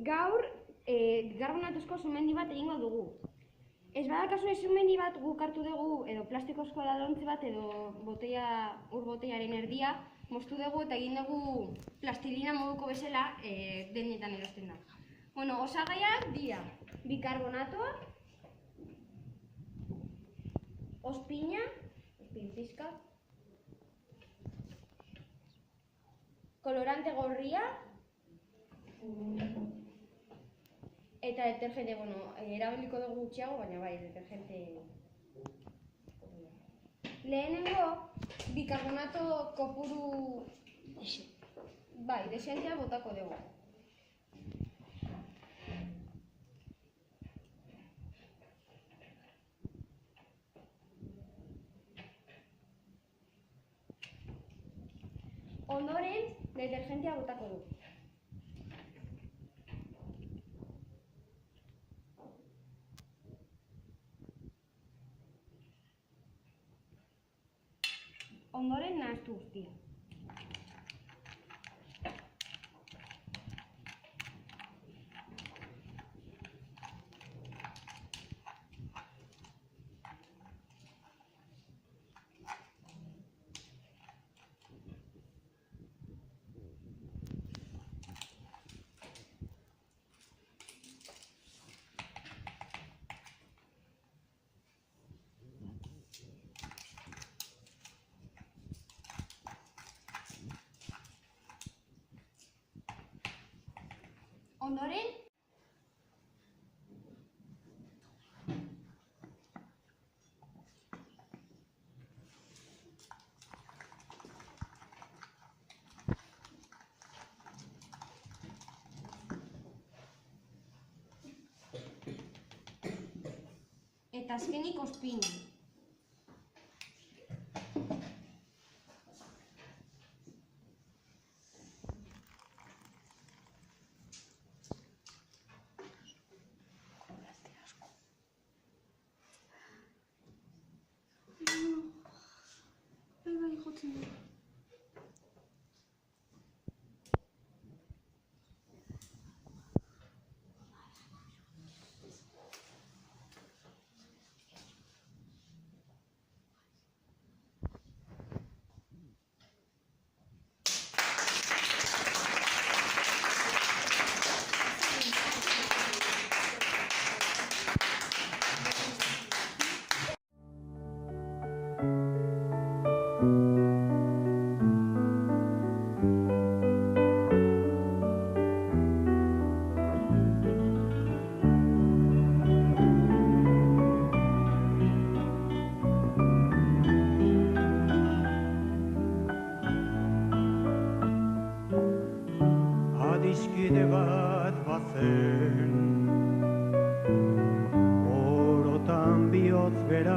Gaur, bikarbonatozko sumendi bat egingo dugu. Ez badakazu sumendi bat guk hartu dugu, edo plastikozko edalontzi bat, edo ur botellaren erdia, moztu dugu eta egin dugu plastilina moduko bezala denetan erosten da. Bueno, osagaiak dira bikarbonatoa, ospina, ospin pixka, kolorante gorria, eta detergente, erabiliko dugu gutxiago, baina bai, detergente... Lehenengo, bikarbonato kopuru... Bai, desentea botako dugu. Ondoren, detergentea botako dugu. Ondoren nahastu guztia. Ondoren, eta azkenik ospina. Adiskide bat bazen, orotan bihotz bera,